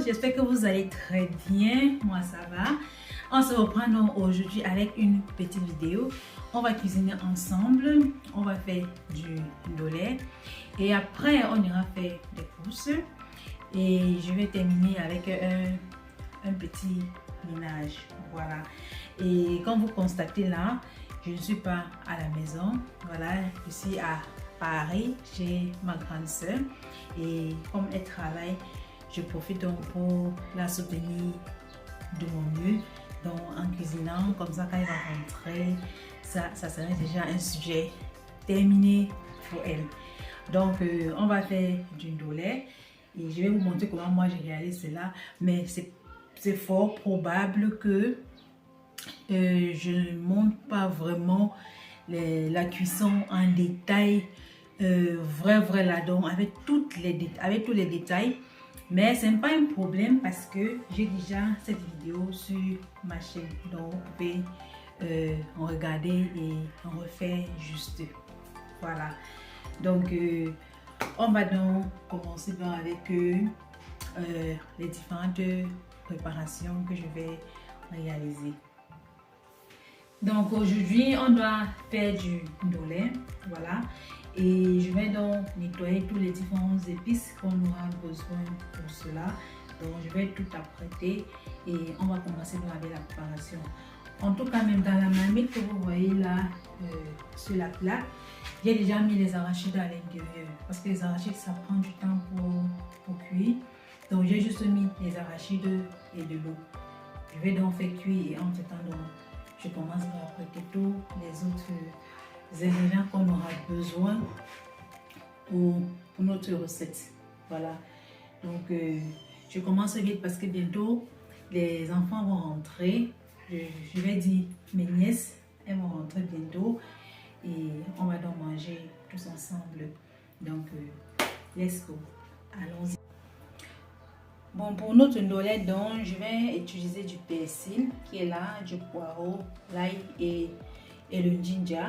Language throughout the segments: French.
j'espère que vous allez très bien. Moi, ça va. On se reprend donc aujourd'hui avec une petite vidéo. On va cuisiner ensemble. On va faire du ndolé. Et après, on ira faire des courses. Et je vais terminer avec un petit ménage. Voilà. Et comme vous constatez là, je ne suis pas à la maison. Voilà, je suis à Paris chez ma grande soeur. Et comme elle travaille, je profite donc pour la soutenir de mon mieux. Donc en cuisinant, comme ça quand elle va rentrer, ça serait déjà un sujet terminé pour elle. Donc on va faire du ndolé et je vais vous montrer comment moi j'ai réalisé cela. Mais c'est fort probable que je ne montre pas vraiment la cuisson en détail, vrai là-dedans, avec tous les détails. Mais ce n'est pas un problème parce que j'ai déjà cette vidéo sur ma chaîne. Donc vous pouvez en regarder et en refaire juste. Voilà. Donc on va donc commencer avec les différentes préparations que je vais réaliser. Donc aujourd'hui on doit faire du ndolé, voilà, et je vais donc nettoyer tous les différents épices qu'on aura besoin pour cela. Donc je vais tout apprêter et on va commencer avec la préparation. En tout cas, même dans la marmite que vous voyez là sur la plaque, j'ai déjà mis les arachides à l'intérieur parce que les arachides ça prend du temps pour cuire. Donc j'ai juste mis les arachides et de l'eau. Je vais donc faire cuire et entre temps donc je commence à apprêter tous les autres ingrédients qu'on aura besoin pour notre recette. Voilà. Donc, je commence vite parce que bientôt, les enfants vont rentrer. Je vais dire mes nièces, elles vont rentrer bientôt. Et on va donc manger tous ensemble. Donc, let's go. Allons-y. Bon, pour notre ndolé, donc, je vais utiliser du persil qui est là, du poireau, l'ail et le ginger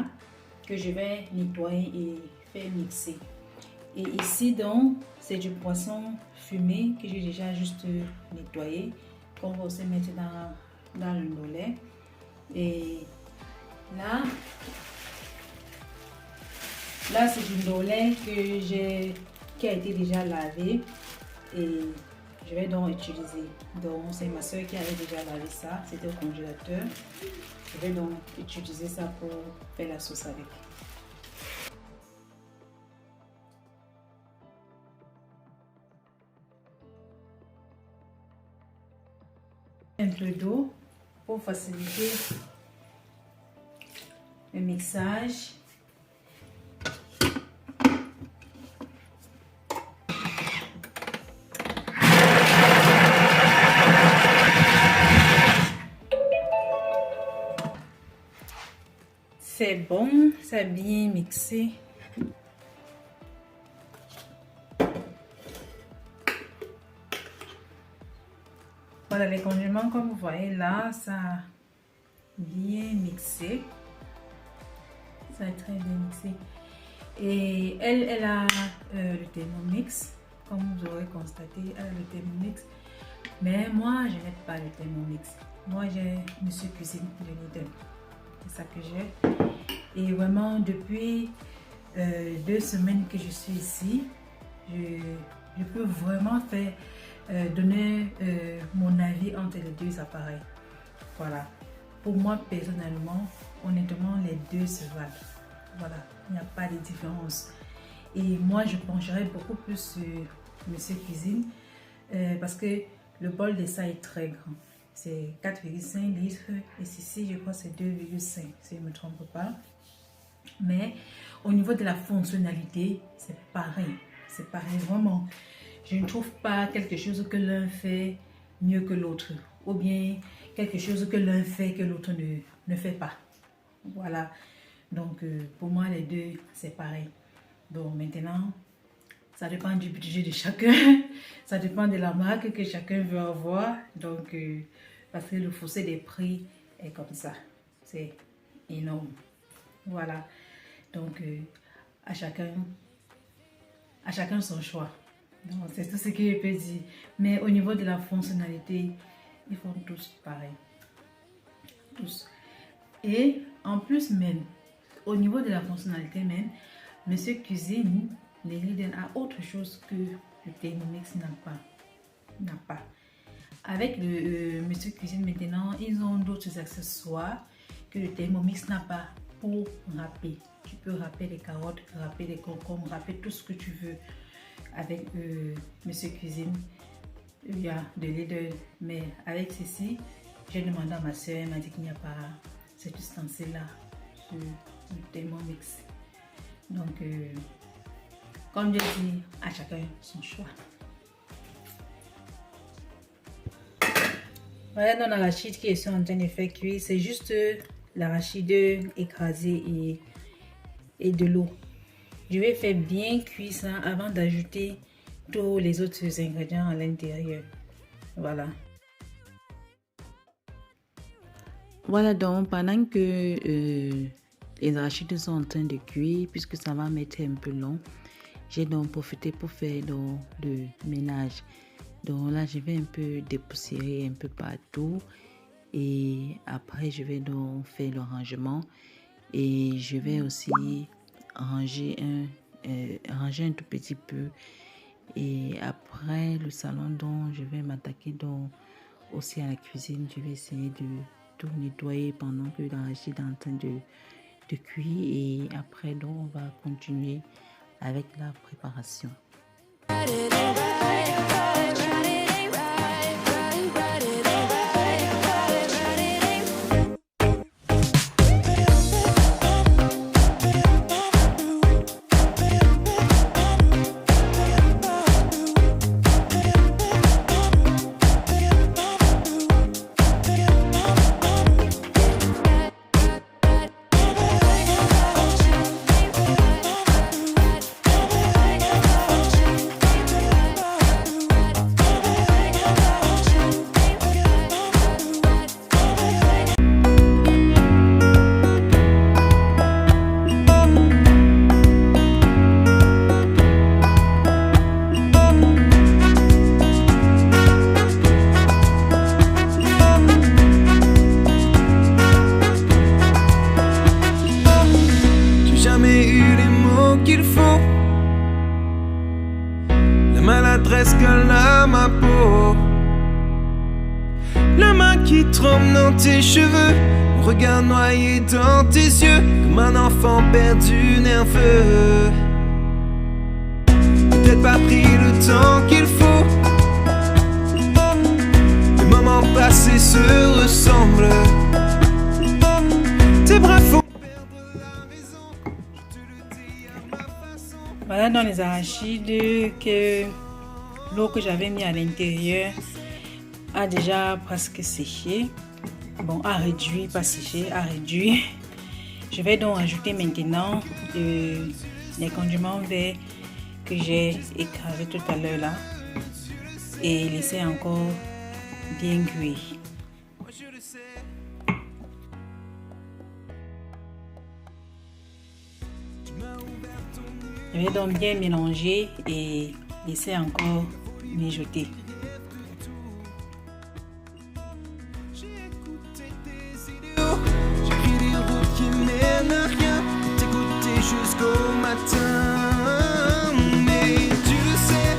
que je vais nettoyer et faire mixer. Et ici, donc, c'est du poisson fumé que j'ai déjà juste nettoyé, qu'on va aussi mettre dans le ndolé. Et là c'est du ndolé qui a été déjà lavé. Et je vais donc utiliser. Donc c'est ma soeur qui avait déjà lavé ça, c'était au congélateur. Je vais donc utiliser ça pour faire la sauce avec. Un peu d'eau pour faciliter le mixage. C'est bon, ça a bien mixé. Voilà les condiments comme vous voyez là, ça a bien mixé. Ça a très bien mixé. Et elle a le Thermomix, comme vous aurez constaté, elle a le Thermomix. Mais moi, je n'ai pas le Thermomix. Moi, j'ai Monsieur Cuisine de Lidl. C'est ça que j'ai. Et vraiment, depuis 2 semaines que je suis ici, je peux vraiment faire donner mon avis entre les deux appareils. Voilà. Pour moi, personnellement, honnêtement, les deux se valent. Voilà. Il n'y a pas de différence. Et moi, je pencherais beaucoup plus sur Monsieur Cuisine parce que le bol de ça est très grand. C'est 4,5 litres et ici, je crois que c'est 2,5 si je ne me trompe pas. Mais au niveau de la fonctionnalité, c'est pareil. C'est pareil, vraiment. Je ne trouve pas quelque chose que l'un fait mieux que l'autre. Ou bien quelque chose que l'un fait que l'autre ne fait pas. Voilà. Donc, pour moi, les deux, c'est pareil. Donc, maintenant, ça dépend du budget de chacun. Ça dépend de la marque que chacun veut avoir. Donc, parce que le fossé des prix est comme ça. C'est énorme. Voilà. Donc, à chacun son choix. Donc, c'est tout ce que je peux dire. Mais au niveau de la fonctionnalité, ils font tous pareil. Tous. Et en plus même, au niveau de la fonctionnalité même, Monsieur Cuisine, les Lidl a autre chose que le Thermomix n'a pas. Avec le Monsieur Cuisine maintenant, ils ont d'autres accessoires que le Thermomix n'a pas pour râper. Tu peux râper les carottes, râper les concombres, râper tout ce que tu veux avec Monsieur Cuisine. Il y a de Lidl, mais avec ceci, j'ai demandé à ma soeur, elle m'a dit qu'il n'y a pas cet ustensile-là sur le Thermomix. Donc, comme je dis, à chacun son choix. Voilà dans l'arachide qui est en train de faire cuire. C'est juste l'arachide écrasé et de l'eau. Je vais faire bien cuire ça avant d'ajouter tous les autres ingrédients à l'intérieur. Voilà. Voilà donc pendant que les arachides sont en train de cuire, puisque ça va mettre un peu long, j'ai donc profité pour faire le ménage. Donc là, je vais un peu dépoussiérer un peu partout et après je vais donc faire le rangement et je vais aussi ranger un tout petit peu. Et après le salon, donc je vais m'attaquer donc aussi à la cuisine. Je vais essayer de tout nettoyer pendant que l'arachide est en train de cuire et après donc on va continuer avec la préparation. Maladresse colle à ma peau. La main qui tremble dans tes cheveux, mon regard noyé dans tes yeux, comme un enfant perdu nerveux. Peut-être pas pris le temps qu'il faut. Les moments passés se ressemblent. Tes bras font perdre la raison. Je te le dis à ma façon. Voilà dans les arachides que l'eau que j'avais mis à l'intérieur a déjà presque séché. Bon, a réduit, pas séché, a réduit. Je vais donc ajouter maintenant les condiments verts que j'ai écrasés tout à l'heure là et laisser encore bien cuire. Je vais donc bien mélanger et laisser encore mijoter. J'ai écouté tes idéaux, j'ai pris des routes qui mènent à rien, t'écouter jusqu'au matin. Mais tu le sais,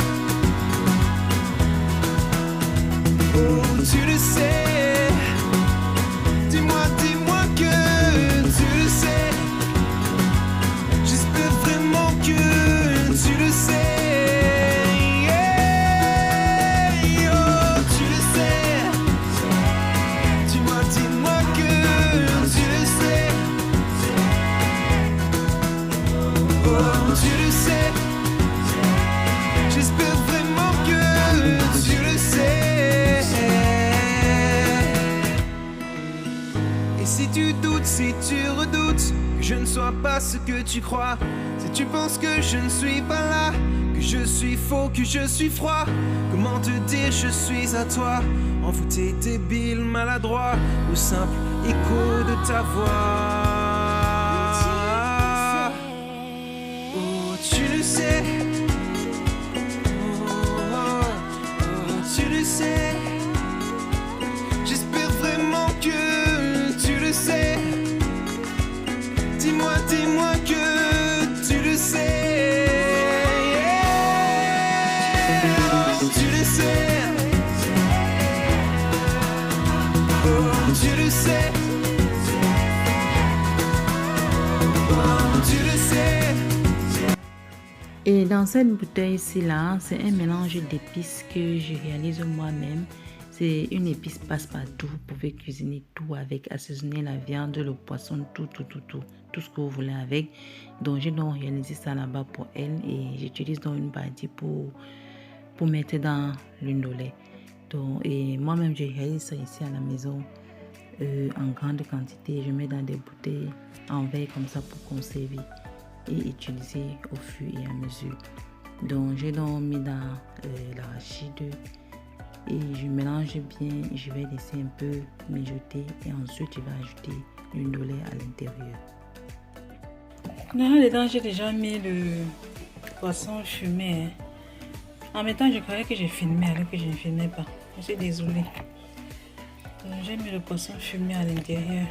oh tu le sais, dis-moi que tu le sais. J'espère vraiment que tu le sais. Si tu redoutes que je ne sois pas ce que tu crois, si tu penses que je ne suis pas là, que je suis faux, que je suis froid, comment te dire je suis à toi, envoûté, débile, maladroit, au simple écho de ta voix. Oh, tu le sais, oh, Oh, tu le sais. Oh, tu le sais. Et dans cette bouteille-ci là, c'est un mélange d'épices que je réalise moi-même. C'est une épice passe-partout. Vous pouvez cuisiner tout avec, assaisonner la viande, le poisson, tout ce que vous voulez avec. Donc j'ai donc réalisé ça là-bas pour elle et j'utilise donc une partie pour mettre dans l'indolé. Donc et moi-même je réalise ça ici à la maison en grande quantité. Je mets dans des bouteilles en verre comme ça pour conserver et utiliser au fur et à mesure. Donc j'ai donc mis dans l'arachide et je mélange bien. Je vais laisser un peu mijoter et ensuite je vais ajouter l'indolé à l'intérieur. Là-dedans j'ai déjà mis le poisson fumé. En même temps je croyais que j'ai filmé alors que je ne filmais pas. Je suis désolée. J'ai mis le poisson fumé à l'intérieur.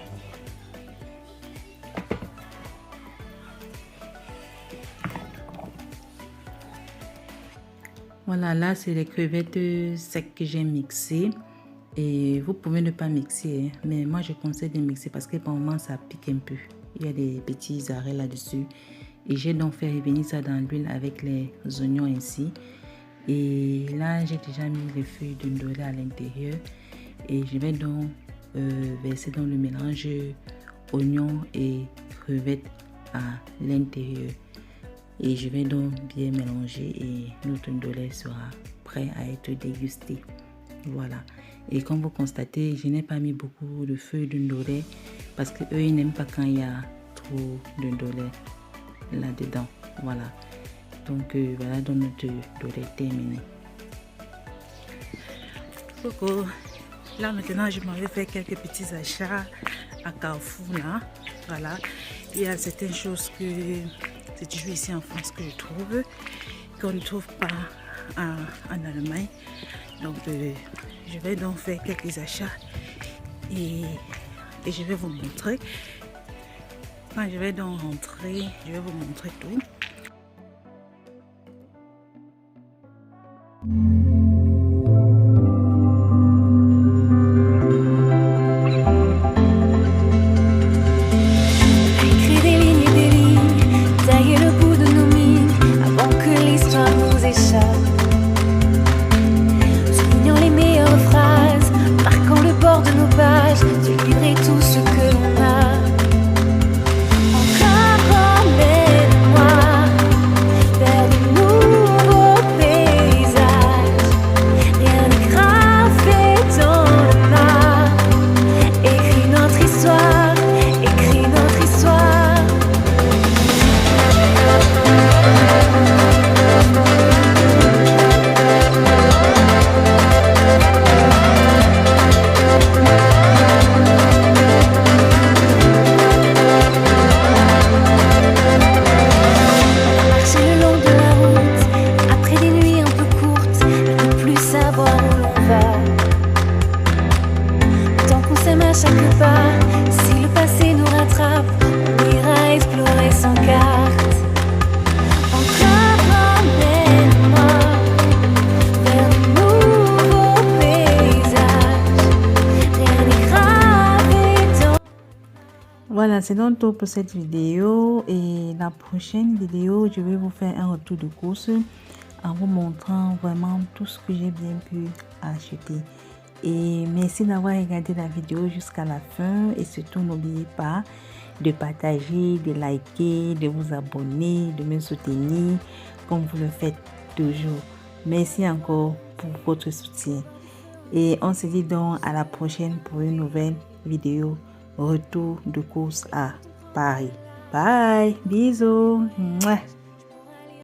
Voilà, là c'est les crevettes secs que j'ai mixées. Et vous pouvez ne pas mixer, hein, mais moi je conseille de mixer parce que par moment ça pique un peu. Il y a des petits arrêts là-dessus. Et j'ai donc fait revenir ça dans l'huile avec les oignons ainsi. Et là j'ai déjà mis les feuilles d'indolé à l'intérieur. Et je vais donc verser dans le mélange oignons et crevettes à l'intérieur. Et je vais donc bien mélanger et notre indolé sera prêt à être dégusté. Voilà. Et comme vous constatez, je n'ai pas mis beaucoup de feuilles d'indolé parce que eux ils n'aiment pas quand il y a trop d'indolé là-dedans. Voilà. Donc voilà donc notre indolé terminé. Coucou. Là maintenant je m'avais fait quelques petits achats à Carrefour là. Voilà. Il y a certaines choses que c'est toujours ici en France que je trouve, qu'on ne trouve pas en Allemagne. Donc je vais donc faire quelques achats et je vais vous montrer. Quand je vais donc rentrer, je vais vous montrer tout. chaque pas. Si le passé nous rattrape, on ira explorer sans carte. Encore emmène-moi vers de nouveaux paysages. Rien n'est gravé dans... Voilà, c'est donc tout pour cette vidéo. Et la prochaine vidéo, je vais vous faire un retour de course en vous montrant vraiment tout ce que j'ai bien pu acheter. Et merci d'avoir regardé la vidéo jusqu'à la fin. Et surtout, n'oubliez pas de partager, de liker, de vous abonner, de me soutenir comme vous le faites toujours. Merci encore pour votre soutien. Et on se dit donc à la prochaine pour une nouvelle vidéo. Retour de course à Paris. Bye. Bisous. Mouah.